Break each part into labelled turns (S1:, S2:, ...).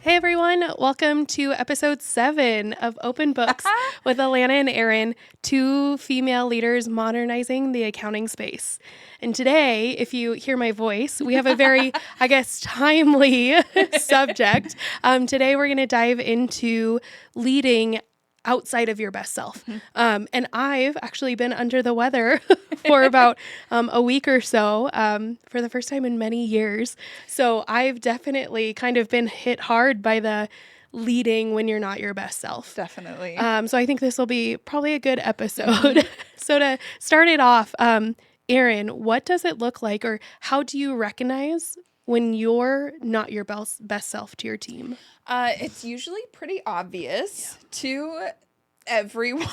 S1: Hey everyone, welcome to episode 7 of Open Books with Alana and Erin, two female leaders modernizing the accounting space. And today, if you hear my voice, we have a very, timely subject. Today, we're going to dive into leading outside of your best self. And I've actually been under the weather for about a week or so for the first time in many years. So I've definitely kind of been hit hard by the leading when you're not your best self.
S2: Definitely.
S1: So I think this will be probably a good episode. So to start it off, Erin, what does it look like, or how do you recognize when you're not your best self to your team?
S2: It's usually pretty obvious to everyone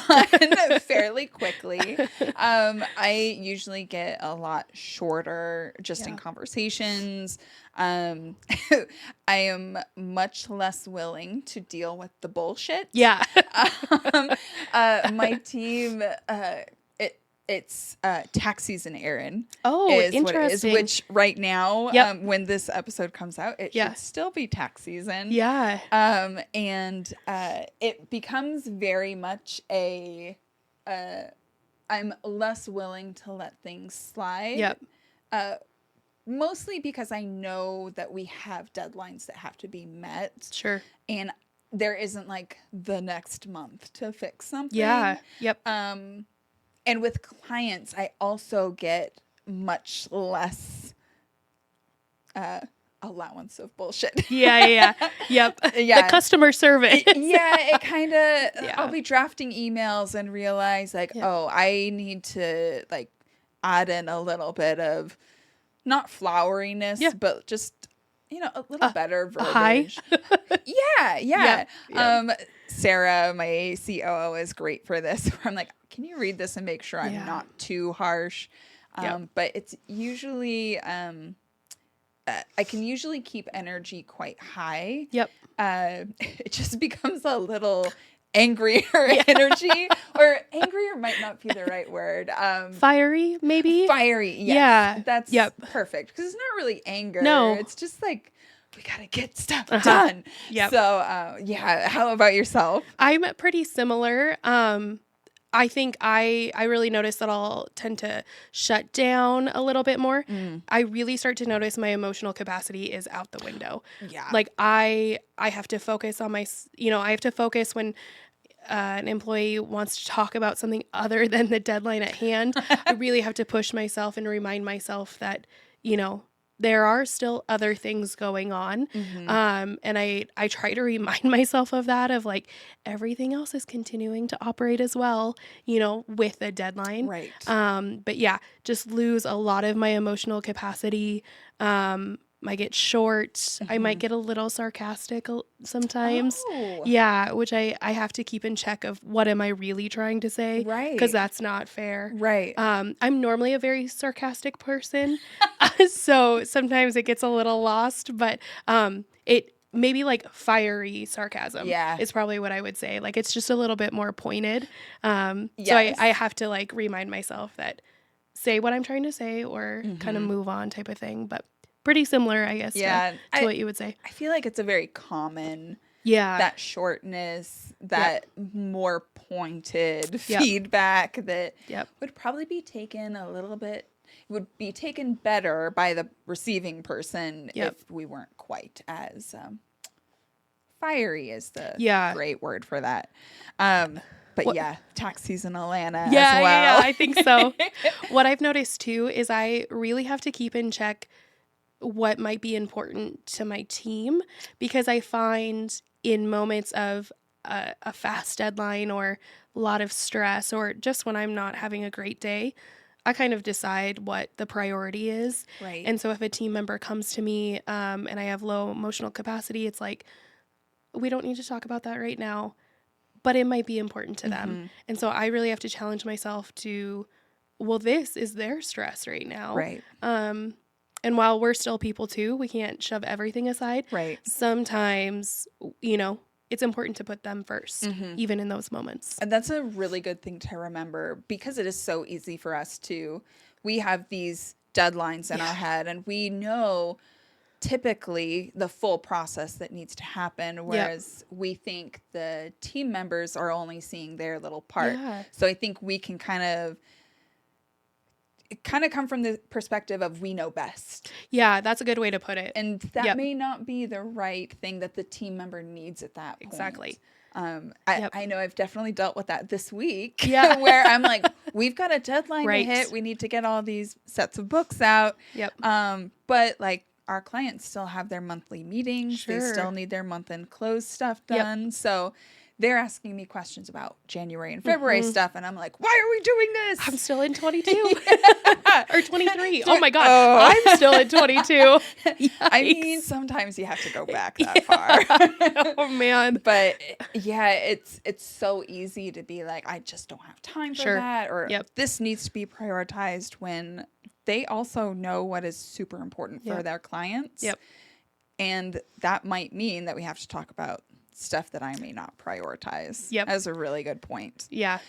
S2: fairly quickly. I usually get a lot shorter just in conversations. I am much less willing to deal with the bullshit.
S1: Yeah.
S2: My team, it's tax season, Erin.
S1: Oh,
S2: is
S1: interesting.
S2: what it is, which right now, when this episode comes out, it should still be tax season.
S1: Yeah.
S2: And it becomes very much I'm less willing to let things slide.
S1: Yep.
S2: Mostly because I know that we have deadlines that have to be met.
S1: Sure.
S2: And there isn't like the next month to fix something.
S1: Yeah. Yep.
S2: And with clients, I also get much less allowance of bullshit.
S1: Yeah. Yep.
S2: Yeah.
S1: The customer service.
S2: It kind of, I'll be drafting emails and realize like, oh, I need to like add in a little bit of not floweriness, but just, a little better verbiage. Yeah. Sarah, my COO, is great for this. Where I'm like, can you read this and make sure I'm not too harsh? But it's usually, I can usually keep energy quite high.
S1: Yep.
S2: It just becomes a little angrier energy, or angrier might not be the right word.
S1: Fiery, maybe?
S2: Fiery, yes.
S1: Yeah.
S2: That's perfect. Because it's not really anger.
S1: No.
S2: It's just like, we got to get stuff done.
S1: Yep.
S2: So, how about yourself?
S1: I'm pretty similar. I think I really notice that I'll tend to shut down a little bit more. I really start to notice my emotional capacity is out the window.
S2: Yeah.
S1: Like I have to focus on I have to focus when an employee wants to talk about something other than the deadline at hand. I really have to push myself and remind myself that, there are still other things going on. And I try to remind myself of that, of like, everything else is continuing to operate as well, with a deadline.
S2: Right.
S1: But yeah, just lose a lot of my emotional capacity. I get short. I might get a little sarcastic sometimes.
S2: Oh.
S1: Yeah, which I have to keep in check of what am I really trying to say.
S2: Right.
S1: Because that's not fair.
S2: Right.
S1: I'm normally a very sarcastic person. So sometimes it gets a little lost, but it maybe like fiery sarcasm is probably what I would say. Like it's just a little bit more pointed. So I have to like remind myself that say what I'm trying to say or kind of move on type of thing. But pretty similar, I guess, to what you would say.
S2: I feel like it's a very common,
S1: that
S2: shortness, that more pointed feedback that would probably be taken a little bit, would be taken better by the receiving person if we weren't quite as fiery is the great word for that. But tax season, Alana, as well.
S1: Yeah, I think so. What I've noticed too is I really have to keep in check what might be important to my team, because I find in moments of a fast deadline or a lot of stress, or just when I'm not having a great day, I kind of decide what the priority is.
S2: Right.
S1: And so if a team member comes to me and I have low emotional capacity, it's like, we don't need to talk about that right now, but it might be important to them. And so I really have to challenge myself to, well, this is their stress right now.
S2: Right.
S1: And while we're still people too, we can't shove everything aside.
S2: Right.
S1: Sometimes, it's important to put them first, even in those moments.
S2: And that's a really good thing to remember, because it is so easy for us we have these deadlines in our head, and we know typically the full process that needs to happen, whereas we think the team members are only seeing their little part.
S1: Yeah.
S2: So I think we can kind of come from the perspective of we know best.
S1: Yeah, that's a good way to put it.
S2: And that may not be the right thing that the team member needs at that point.
S1: Exactly.
S2: I know I've definitely dealt with that this week.
S1: Yeah.
S2: Where I'm like, we've got a deadline to hit. We need to get all these sets of books out.
S1: Yep.
S2: But like our clients still have their monthly meetings.
S1: Sure.
S2: They still need their month-end close stuff done. Yep. So they're asking me questions about January and February stuff. And I'm like, why are we doing this?
S1: I'm still in 22 or 23. Oh my God. I'm still in 22.
S2: I mean, sometimes you have to go back that far.
S1: Oh man.
S2: But yeah, it's so easy to be like, I just don't have time for that. Or this needs to be prioritized when they also know what is super important for their clients.
S1: Yep.
S2: And that might mean that we have to talk about stuff that I may not prioritize. Yep. That's a really good point.
S1: Yeah.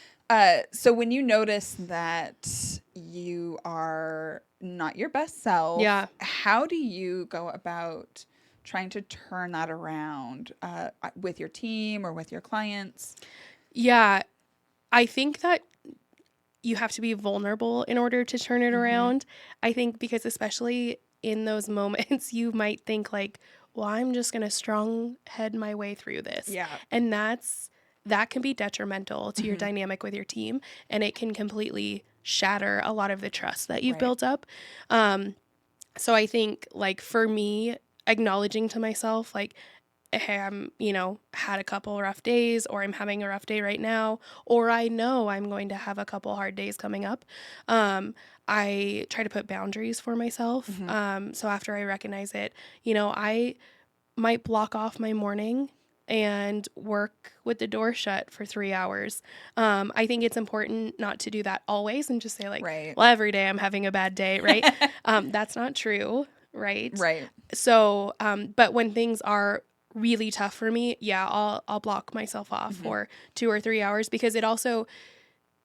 S2: So when you notice that you are not your best self, how do you go about trying to turn that around with your team or with your clients?
S1: Yeah. I think that you have to be vulnerable in order to turn it around. I think because especially in those moments, you might think like, well, I'm just going to strong head my way through this.
S2: Yeah.
S1: And that can be detrimental to your dynamic with your team. And it can completely shatter a lot of the trust that you've built up. So I think like for me, acknowledging to myself, like, hey, I'm, had a couple rough days, or I'm having a rough day right now, or I know I'm going to have a couple hard days coming up. I try to put boundaries for myself. So after I recognize it, I might block off my morning and work with the door shut for 3 hours. I think it's important not to do that always and just say like, well, every day I'm having a bad day, right? That's not true, right?
S2: Right.
S1: So, but when things are really tough for me, I'll block myself off for 2 or 3 hours, because it also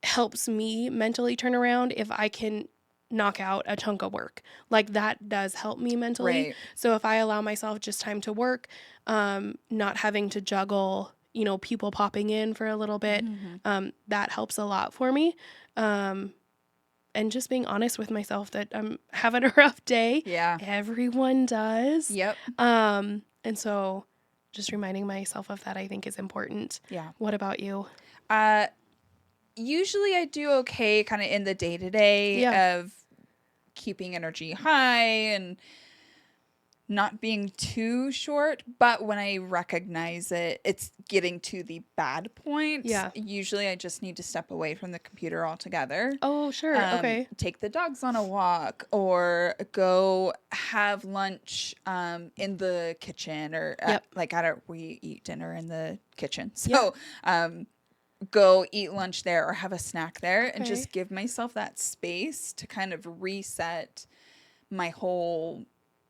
S1: helps me mentally turn around if I can knock out a chunk of work. Like that does help me mentally.
S2: Right.
S1: So if I allow myself just time to work, not having to juggle, people popping in for a little bit, that helps a lot for me. And just being honest with myself that I'm having a rough day.
S2: Yeah.
S1: Everyone does.
S2: Yep.
S1: And so just reminding myself of that, I think, is important.
S2: Yeah.
S1: What about you?
S2: Usually I do okay kind of in the day-to-day of keeping energy high and not being too short. But when I recognize it's getting to the bad point. Yeah. Usually I just need to step away from the computer altogether.
S1: Oh, sure. Okay.
S2: Take the dogs on a walk or go have lunch in the kitchen or we eat dinner in the kitchen. So go eat lunch there or have a snack there and just give myself that space to kind of reset my whole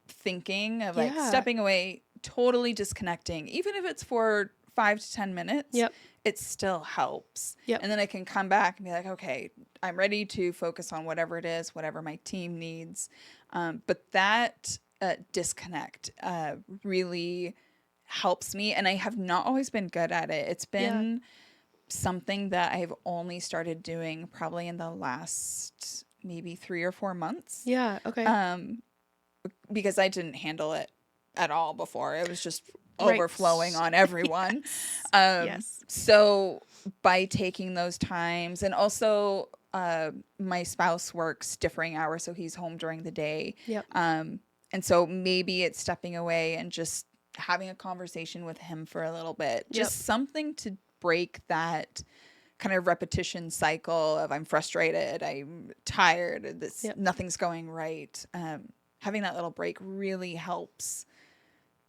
S2: thinking of like stepping away, totally disconnecting, even if it's for 5 to 10 minutes, it still helps. And then I can come back and be like, okay, I'm ready to focus on whatever it is, whatever my team needs. But that disconnect really helps me. And I have not always been good at it. It's been something that I've only started doing probably in the last maybe 3 or 4 months.
S1: Yeah. Okay.
S2: Because I didn't handle it at all before. It was just overflowing on everyone. So by taking those times, and also my spouse works differing hours, so he's home during the day. And so maybe it's stepping away and just having a conversation with him for a little bit. Just something to break that kind of repetition cycle of I'm frustrated, I'm tired, nothing's going right. Having that little break really helps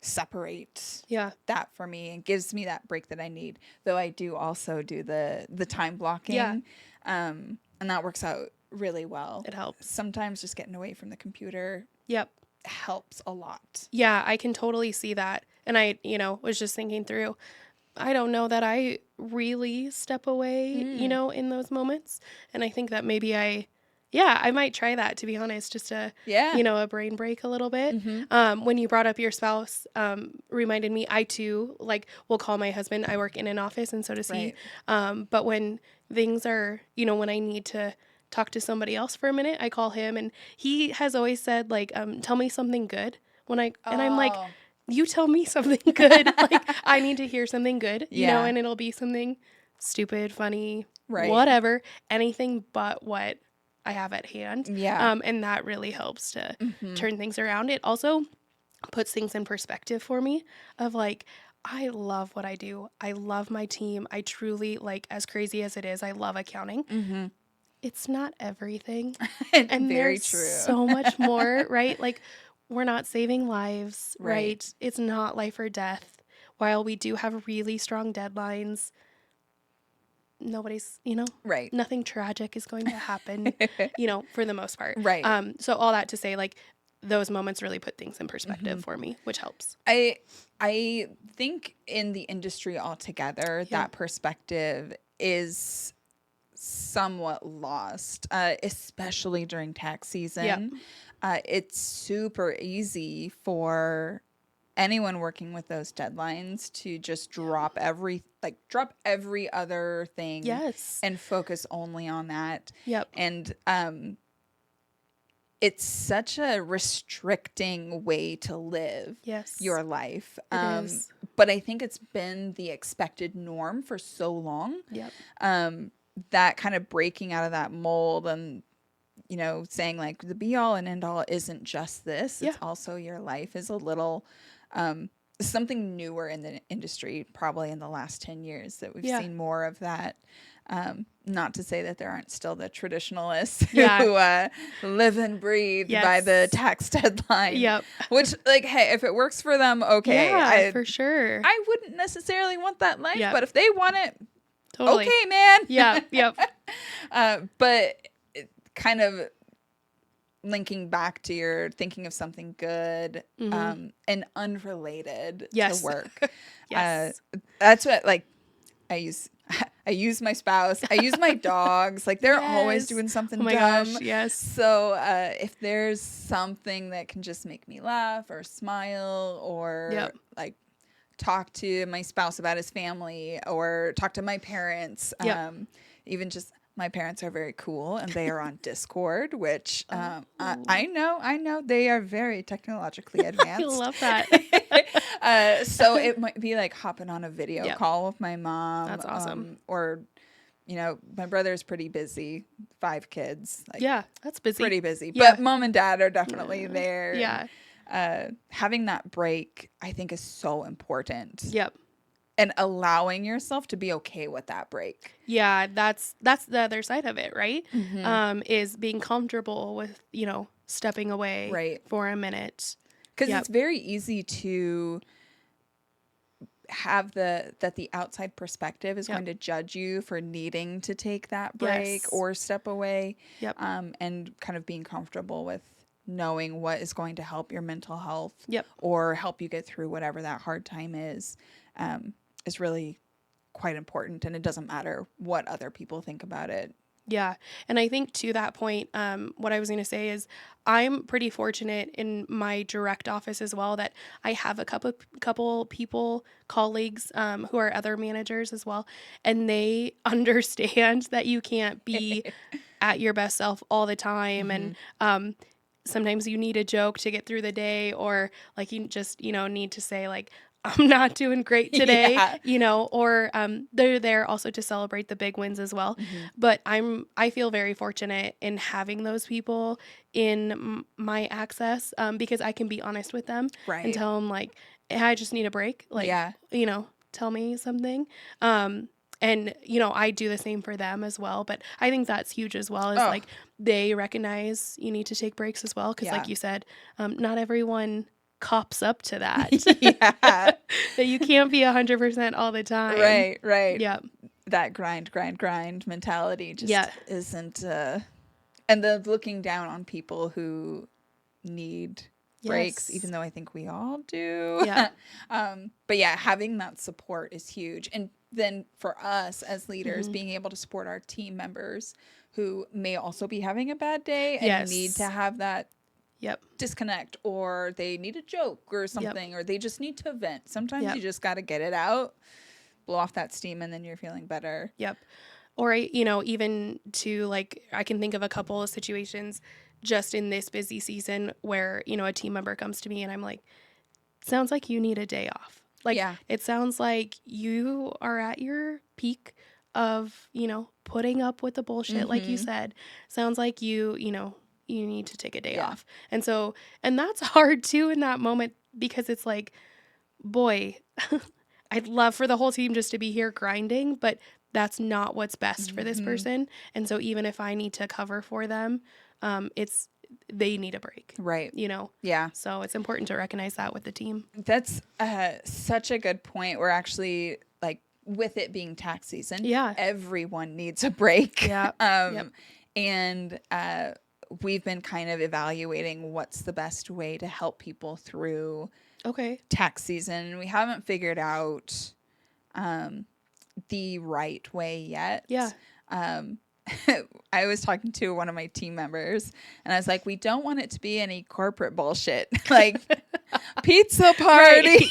S2: separate that for me and gives me that break that I need. Though I do also do the time blocking, and that works out really well.
S1: It helps.
S2: Sometimes just getting away from the computer helps a lot.
S1: Yeah, I can totally see that. And I, was just thinking through, I don't know that I really step away, in those moments. And I think that maybe I Yeah, I might try that, to be honest, just to, a brain break a little bit. When you brought up your spouse, reminded me, I too, like, will call my husband. I work in an office, and so does he. But when things are, when I need to talk to somebody else for a minute, I call him, and he has always said, like, tell me something good. And I'm like, you tell me something good. Like, I need to hear something good, and it'll be something stupid, funny, whatever, anything but what I have at hand. And that really helps to turn things around. It also puts things in perspective for me of like, I love what I do. I love my team. I truly, like, as crazy as it is, I love accounting. It's not everything. And
S2: very
S1: there's
S2: true.
S1: so much more, right? Like, we're not saving lives, right? It's not life or death. While we do have really strong deadlines, nobody's, nothing tragic is going to happen, for the most part. So all that to say, like, those moments really put things in perspective for me, which helps.
S2: I think in the industry altogether, that perspective is somewhat lost, especially during tax season. It's super easy for anyone working with those deadlines to just drop every other thing and focus only on that. And it's such a restricting way to live your life.
S1: It is.
S2: But I think it's been the expected norm for so long. That kind of breaking out of that mold and saying like the be all and end all isn't just this. It's also your life is a little something newer in the industry, probably in the last 10 years that we've seen more of that. Not to say that there aren't still the traditionalists who live and breathe by the tax deadline. Which, like, hey, if it works for them, okay.
S1: For sure.
S2: I wouldn't necessarily want that life, but if they want it,
S1: totally.
S2: Okay, man. But kind of linking back to your thinking of something good and unrelated to work. That's what, like, I use my spouse. I use my dogs. Like, they're always doing something dumb.
S1: Gosh, yes.
S2: So if there's something that can just make me laugh or smile or like talk to my spouse about his family or talk to my parents, even just my parents are very cool and they are on Discord, which I know they are very technologically advanced.
S1: I love that.
S2: So it might be like hopping on a video call with my mom.
S1: That's awesome.
S2: Or, my brother's pretty busy, 5 kids. Like,
S1: that's busy.
S2: Pretty busy. But mom and dad are definitely there. Having that break, I think, is so important. And allowing yourself to be okay with that break.
S1: Yeah, that's the other side of it, right? Is being comfortable with, stepping away for a minute.
S2: Because it's very easy to have that the outside perspective is going to judge you for needing to take that break or step away. And kind of being comfortable with knowing what is going to help your mental health or help you get through whatever that hard time is really quite important. And it doesn't matter what other people think about it.
S1: Yeah. And I think to that point, what I was going to say is I'm pretty fortunate in my direct office as well that I have a couple people, colleagues who are other managers as well. And they understand that you can't be at your best self all the time. And sometimes you need a joke to get through the day, or like you just, need to say like, I'm not doing great today, or they're there also to celebrate the big wins as well. But I feel very fortunate in having those people in my access because I can be honest with them and tell them like, hey, I just need a break. Like, tell me something. And, I do the same for them as well. But I think that's huge as well, is like they recognize you need to take breaks as well. Because like you said, not everyone cops up to that. That you can't be 100% all the time.
S2: Right. Yeah. That grind mentality just isn't, and the looking down on people who need breaks, even though I think we all do. But having that support is huge. And then for us as leaders, being able to support our team members who may also be having a bad day and need to have that disconnect, or they need a joke or something, or they just need to vent. Sometimes you just got to get it out, blow off that steam, and then you're feeling better.
S1: Or, you know, even to like, I can think of a couple of situations just in this busy season where, you know, a team member comes to me and I'm like, sounds like you need a day off. Like, it sounds like you are at your peak of, you know, putting up with the bullshit, like you said. Sounds like you know, you need to take a day off. And so, and that's hard too in that moment, because it's like, boy, I'd love for the whole team just to be here grinding, but that's not what's best for this person. And so even if I need to cover for them, they need a break.
S2: Right.
S1: You know?
S2: Yeah.
S1: So it's important to recognize that with the team.
S2: That's such a good point. We're actually, like, with it being tax season, everyone needs a break. And we've been kind of evaluating what's the best way to help people through tax season. We haven't figured out the right way yet. I was talking to one of my team members and I was like, we don't want it to be any corporate bullshit, like pizza party.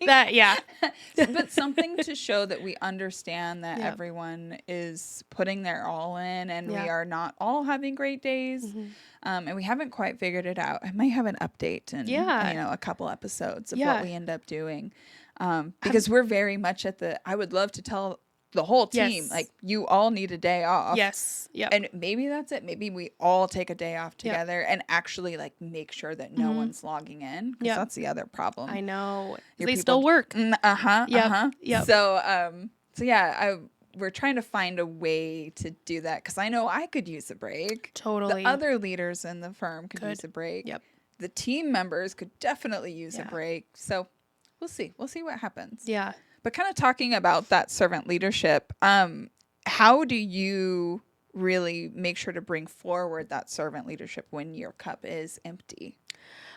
S2: But something to show that we understand that everyone is putting their all in, and we are not all having great days. And we haven't quite figured it out. I might have an update in, you know, a couple episodes of what we end up doing. Because we're very much I would love to tell the whole team, like, you all need a day off. And maybe that's it. Maybe we all take a day off together and actually, like, make sure that no one's logging in, because that's the other problem.
S1: I know. They still work.
S2: So yeah, we're trying to find a way to do that, because I know I could use a break.
S1: Totally.
S2: The other leaders in the firm could use a break. The team members could definitely use a break. So we'll see. We'll see what happens. But kind of talking about that servant leadership, how do you really make sure to bring forward that servant leadership when your cup is empty?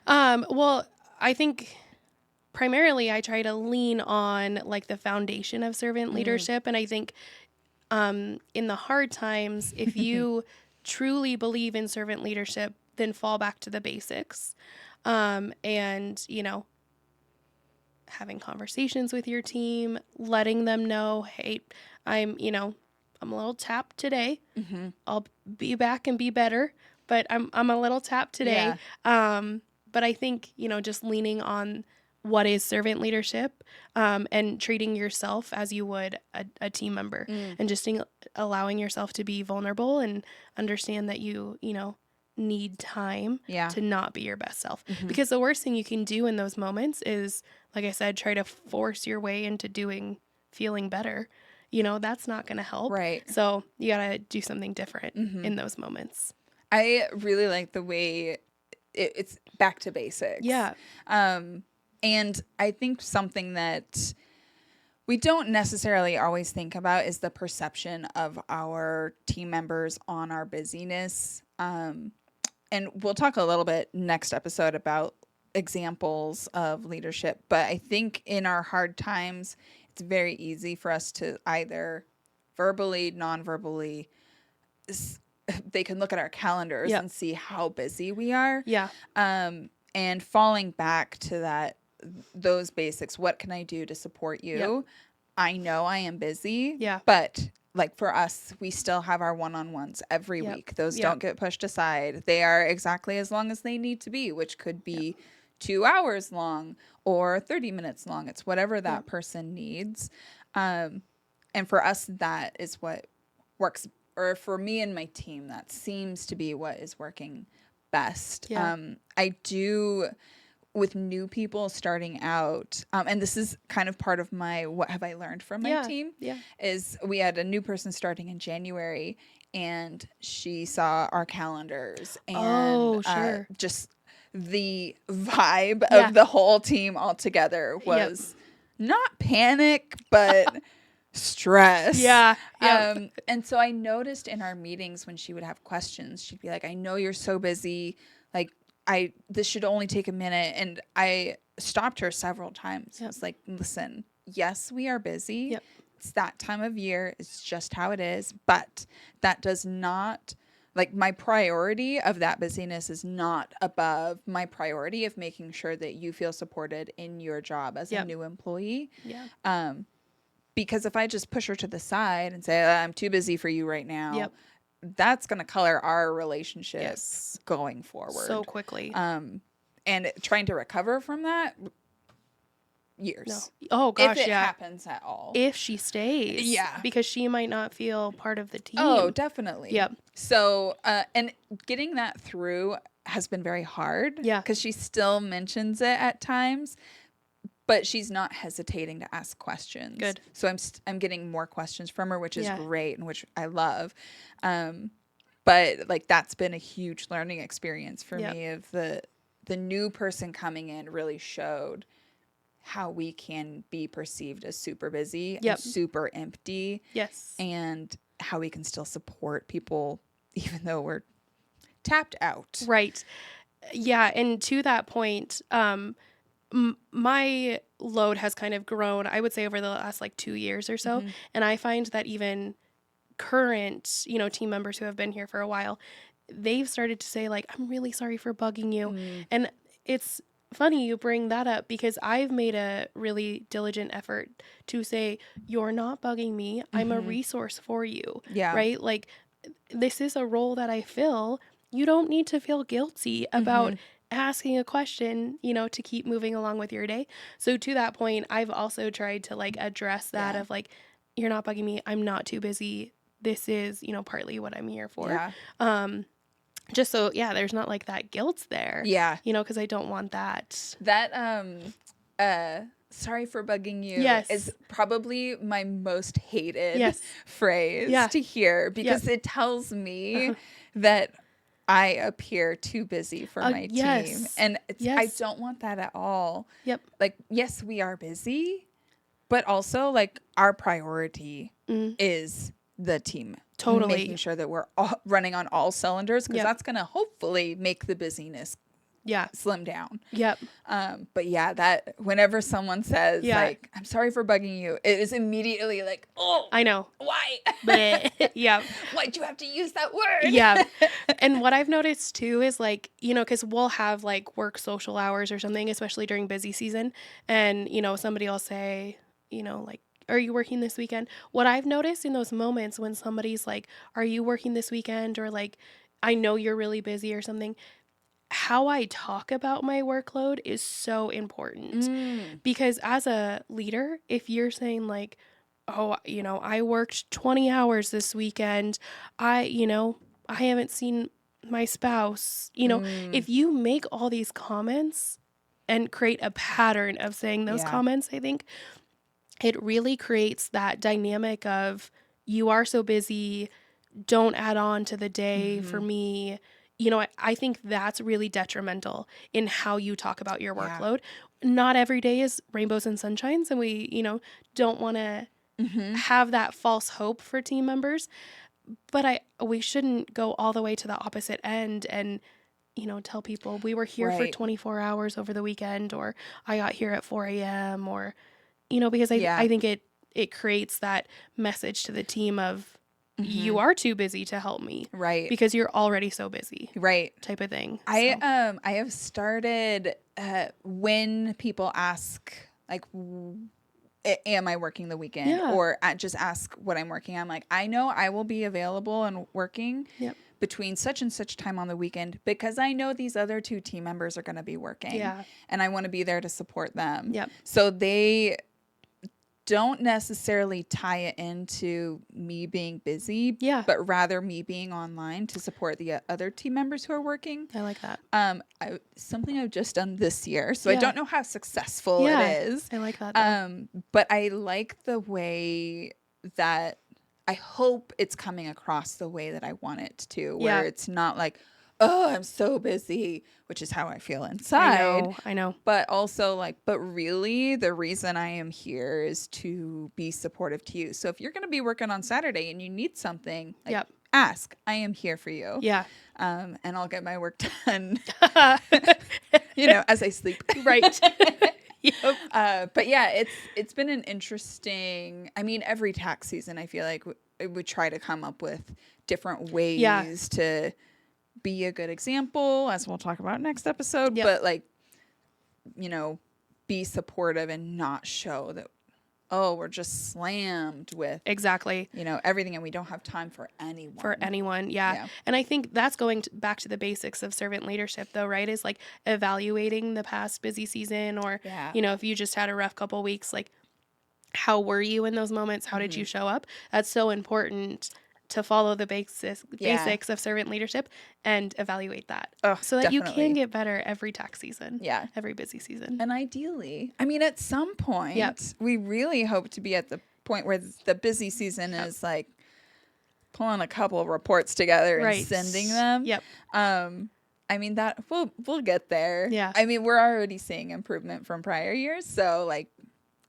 S1: Well, I think primarily I try to lean on, like, the foundation of servant leadership. And I think in the hard times, if you truly believe in servant leadership, then fall back to the basics. And, you know, having conversations with your team, letting them know, hey, I'm a little tapped today. I'll be back and be better, but I'm a little tapped today. But I think, you know, just leaning on what is servant leadership, and treating yourself as you would a team member, and just allowing yourself to be vulnerable and understand that you know, need time to not be your best self. Because the worst thing you can do in those moments is, like I said, try to force your way into feeling better. You know, that's not going to help.
S2: Right.
S1: So you got to do something different in those moments.
S2: I really like the way it's back to basics. And I think something that we don't necessarily always think about is the perception of our team members on our busyness. And we'll talk a little bit next episode about examples of leadership. But I think in our hard times, it's very easy for us to either verbally, non-verbally, they can look at our calendars and see how busy we are. And falling back to those basics. What can I do to support you? I know I am busy, but, like, for us, we still have our one-on-ones every week. Those don't get pushed aside. They are exactly as long as they need to be, which could be 2 hours long or 30 minutes long. It's whatever that person needs. And for us, that is what works. Or for me and my team, that seems to be what is working best. I do, with new people starting out, and this is kind of part of my what have I learned from my team, is we had a new person starting in January, and she saw our calendars and just the vibe of the whole team all together was not panic, but stress. And so I noticed in our meetings when she would have questions, she'd be like, I know you're so busy. Like, this should only take a minute. And I stopped her several times. I was like, listen, yes, we are busy. it's that time of year. It's just how it is. But that does not, like, my priority of that busyness is not above my priority of making sure that you feel supported in your job as a new employee.
S1: Yeah.
S2: Because if I just push her to the side and say, I'm too busy for you right now, that's going to color our relationship going forward
S1: so quickly.
S2: And trying to recover from that, years.
S1: No. Oh gosh,
S2: if it happens at all.
S1: If she stays.
S2: Yeah.
S1: Because she might not feel part of the team.
S2: Oh, definitely.
S1: Yep.
S2: So, and getting that through has been very hard.
S1: Yeah.
S2: Because she still mentions it at times, but she's not hesitating to ask questions.
S1: Good.
S2: So I'm getting more questions from her, which is great and which I love. But like that's been a huge learning experience for me of the new person coming in really showed how we can be perceived as super busy and super empty.
S1: Yes.
S2: And how we can still support people even though we're tapped out.
S1: Right. Yeah. And to that point, my load has kind of grown, I would say, over the last like 2 years or so. And I find that even current, team members who have been here for a while, they've started to say like, I'm really sorry for bugging you. And it's funny you bring that up because I've made a really diligent effort to say, you're not bugging me. I'm a resource for you. Yeah. Right? Like, this is a role that I fill. You don't need to feel guilty about asking a question, to keep moving along with your day. So to that point, I've also tried to like address that of like, you're not bugging me. I'm not too busy. This is, partly what I'm here for. Yeah. Just so, there's not like that guilt there. Yeah. Because I don't want that.
S2: That, sorry for bugging you is probably my most hated phrase to hear because it tells me that I appear too busy for my team. And I don't want that at all. Yep. Like, yes, we are busy, but also like our priority is the team.
S1: Totally.
S2: Making sure that we're all running on all cylinders because that's going to hopefully make the busyness slim down. Yep. But that whenever someone says like, I'm sorry for bugging you, it is immediately like, oh,
S1: I know.
S2: Why?
S1: Yeah.
S2: Why'd you have to use that word?
S1: Yeah. And what I've noticed too is like, because we'll have like work social hours or something, especially during busy season. And, somebody will say, like, are you working this weekend? What I've noticed in those moments when somebody's like, are you working this weekend? Or like, I know you're really busy or something. How I talk about my workload is so important because as a leader, if you're saying like, oh, I worked 20 hours this weekend. I haven't seen my spouse, if you make all these comments and create a pattern of saying those comments, I think it really creates that dynamic of you are so busy, don't add on to the day for me. I think that's really detrimental in how you talk about your workload. Not every day is rainbows and sunshines, and we, don't want to have that false hope for team members. But we shouldn't go all the way to the opposite end and, tell people we were here for 24 hours over the weekend, or I got here at 4 a.m. or, because I think it creates that message to the team of, you are too busy to help me. Right. Because you're already so busy. Right. Type of thing.
S2: I have started when people ask like, am I working the weekend? Yeah. Or just ask what I'm working on. Like, I know I will be available and working between such and such time on the weekend because I know these other two team members are going to be working. Yeah. And I want to be there to support them. Yep. So they don't necessarily tie it into me being busy, but rather me being online to support the other team members who are working.
S1: I like that.
S2: Something I've just done this year, so I don't know how successful it is.
S1: I like that.
S2: But I like the way that I hope it's coming across the way that I want it to, where it's not like, oh, I'm so busy, which is how I feel inside.
S1: I know.
S2: But also but really the reason I am here is to be supportive to you. So if you're going to be working on Saturday and you need something, ask. I am here for you. Yeah. And I'll get my work done, as I sleep.
S1: Right.
S2: But yeah, it's been an interesting, I mean, every tax season, I feel like we try to come up with different ways to be a good example, as we'll talk about next episode, but like, you know, be supportive and not show that, oh, we're just slammed with
S1: exactly,
S2: you know, everything, and we don't have time for anyone.
S1: Yeah. And I think that's going back to the basics of servant leadership, though, right? Is like evaluating the past busy season, or you know, if you just had a rough couple weeks, like how were you in those moments? How did you show up? That's so important to follow the basics of servant leadership and evaluate that, so that you can get better every tax season, every busy season.
S2: And ideally, I mean, at some point, we really hope to be at the point where the busy season is like pulling a couple of reports together and sending them. I mean, that we'll get there. I mean, we're already seeing improvement from prior years, so like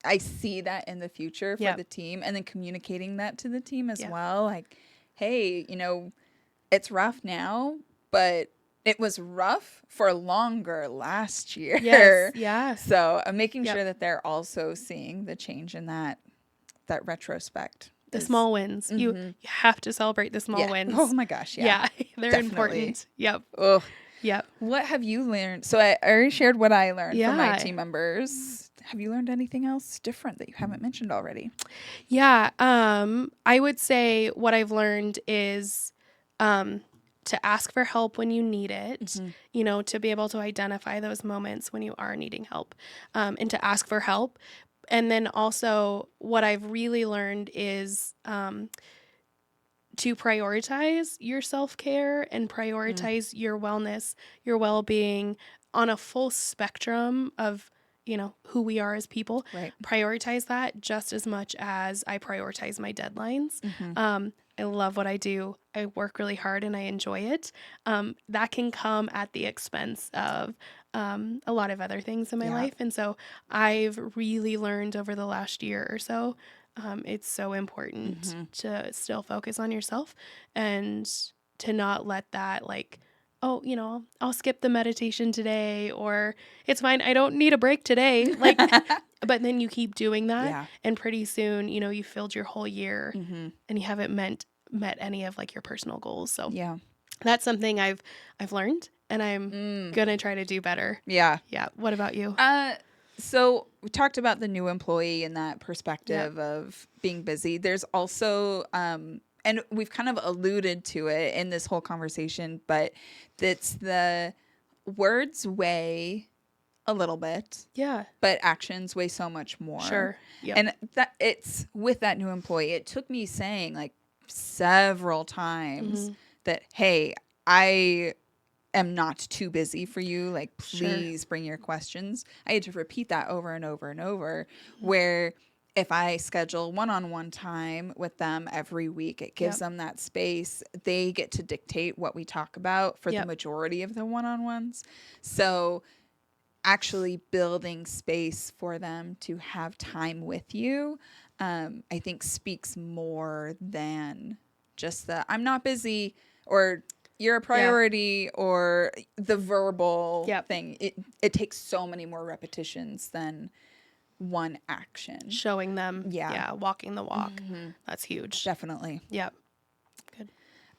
S2: I see that in the future for the team, and then communicating that to the team as well. Like, hey, you know, it's rough now, but it was rough for longer last year. So I'm making sure that they're also seeing the change in that retrospect.
S1: The small wins. You have to celebrate the small wins.
S2: Oh my gosh.
S1: Yeah. They're important.
S2: What have you learned? So I already shared what I learned from my team members. Have you learned anything else different that you haven't mentioned already?
S1: Yeah. I would say what I've learned is to ask for help when you need it, you know, to be able to identify those moments when you are needing help, and to ask for help. And then also what I've really learned is to prioritize your self-care and prioritize your wellness, your well-being on a full spectrum of, you know, who we are as people. Prioritize that just as much as I prioritize my deadlines. I love what I do. I work really hard and I enjoy it. That can come at the expense of a lot of other things in my life. And so I've really learned over the last year or so, it's so important to still focus on yourself and to not let that, like, oh, you know, I'll skip the meditation today, or it's fine, I don't need a break today. Like, but then you keep doing that, and pretty soon, you know, you filled your whole year, and you haven't met any of like your personal goals. So that's something I've learned, and I'm gonna try to do better. What about you?
S2: So we talked about the new employee and that perspective of being busy. There's also and we've kind of alluded to it in this whole conversation, but it's the words weigh a little bit. But actions weigh so much more. And that it's with that new employee, it took me saying like several times that, hey, I am not too busy for you. Like, please bring your questions. I had to repeat that over and over and over, where if I schedule one-on-one time with them every week, it gives them that space. They get to dictate what we talk about for the majority of the one-on-ones. So actually building space for them to have time with you, I think speaks more than just the I'm not busy or you're a priority or the verbal thing. It takes so many more repetitions than one action.
S1: Showing them, walking the walk. That's huge.
S2: Definitely.
S1: Good.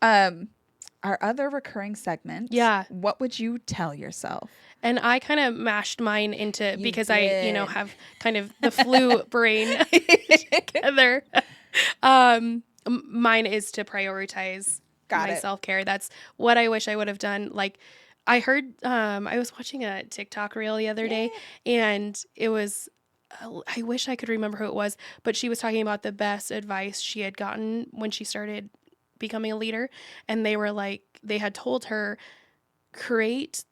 S2: Our other recurring segment. What would you tell yourself?
S1: And I kind of mashed mine into because I, you know, have kind of the flu brain together. Mine is to prioritize my self-care. That's what I wish I would have done. Like, I heard, I was watching a TikTok reel the other day, and it was, I wish I could remember who it was, but she was talking about the best advice she had gotten when she started becoming a leader. And they were like, they had told her, create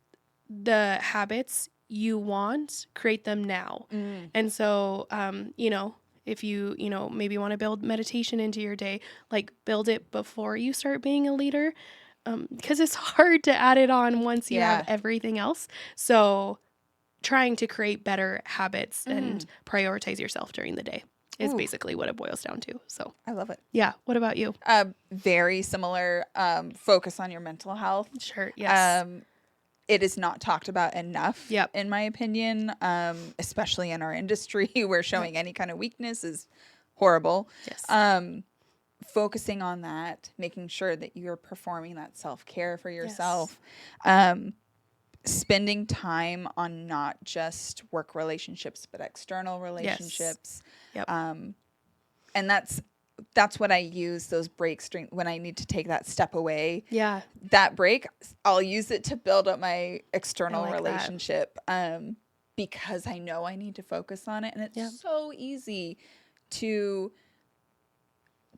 S1: the habits you want, create them now. And so, you know, if you know, maybe want to build meditation into your day, like build it before you start being a leader, because it's hard to add it on once you have everything else. So trying to create better habits and prioritize yourself during the day is basically what it boils down to. So
S2: I love it.
S1: Yeah. What about you?
S2: Very similar. Focus on your mental health.
S1: Sure. Yes.
S2: it is not talked about enough, in my opinion, especially in our industry where showing any kind of weakness is horrible.
S1: Yes.
S2: Focusing on that, making sure that you're performing that self-care for yourself, spending time on not just work relationships, but external relationships.
S1: Yes. Yep.
S2: And that's what I use those breaks during when I need to take that step away.
S1: Yeah.
S2: That break, I'll use it to build up my external relationship because I know I need to focus on it. And it's so easy to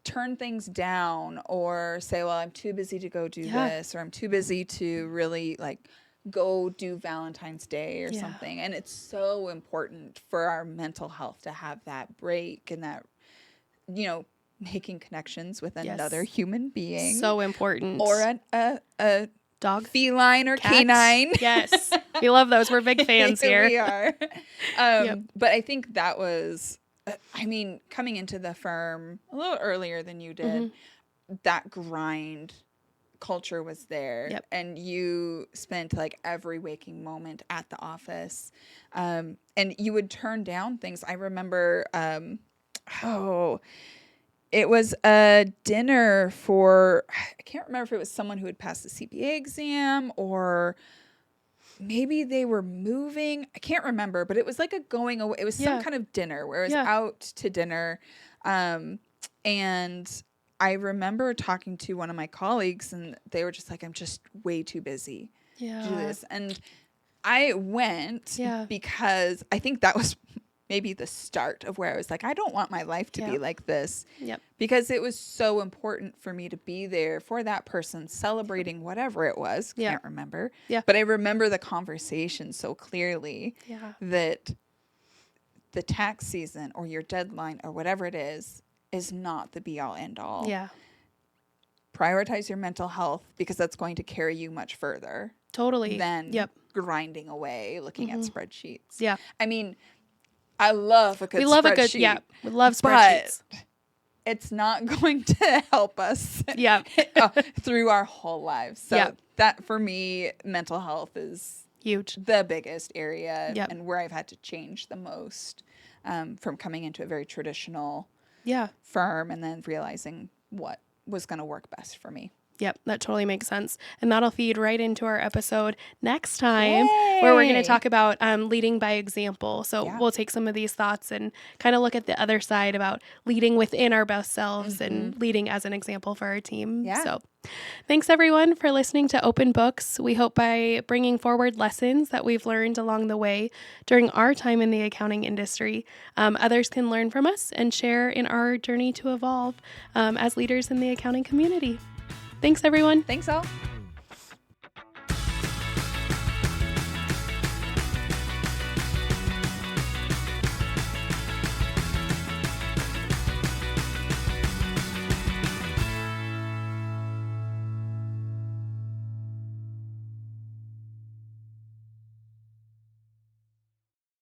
S2: turn things down or say, well, I'm too busy to go do this, or I'm too busy to really like go do Valentine's Day or something. And it's so important for our mental health to have that break and that, you know, making connections with another human being.
S1: So important.
S2: Or a
S1: dog,
S2: feline, or canine.
S1: Yes. We love those. We're big fans here.
S2: We are. But I think that was, I mean, coming into the firm a little earlier than you did, that grind culture was there. And you spent like every waking moment at the office. And you would turn down things. I remember, it was a dinner for, I can't remember if it was someone who had passed the CPA exam or maybe they were moving. I can't remember, but it was like a going away. It was some kind of dinner where it was out to dinner. And I remember talking to one of my colleagues and they were just like, I'm just way too busy to do this. And I went because I think that was maybe the start of where I was like, I don't want my life to be like this. Because it was so important for me to be there for that person celebrating whatever it was. Can't remember. But I remember the conversation so clearly that the tax season or your deadline or whatever it is not the be all end all. Prioritize your mental health because that's going to carry you much further.
S1: Totally.
S2: Than grinding away, looking at spreadsheets. I mean, I love a good spreadsheet.
S1: We love spreadsheets.
S2: But it's not going to help us through our whole lives. So that for me, mental health is
S1: huge,
S2: the biggest area and where I've had to change the most from coming into a very traditional firm and then realizing what was going to work best for me.
S1: Yep, that totally makes sense. And that'll feed right into our episode next time where we're going to talk about leading by example. So we'll take some of these thoughts and kind of look at the other side about leading within our best selves and leading as an example for our team. So thanks everyone for listening to Open Books. We hope by bringing forward lessons that we've learned along the way during our time in the accounting industry, others can learn from us and share in our journey to evolve as leaders in the accounting community. Thanks, everyone.
S2: Thanks, all.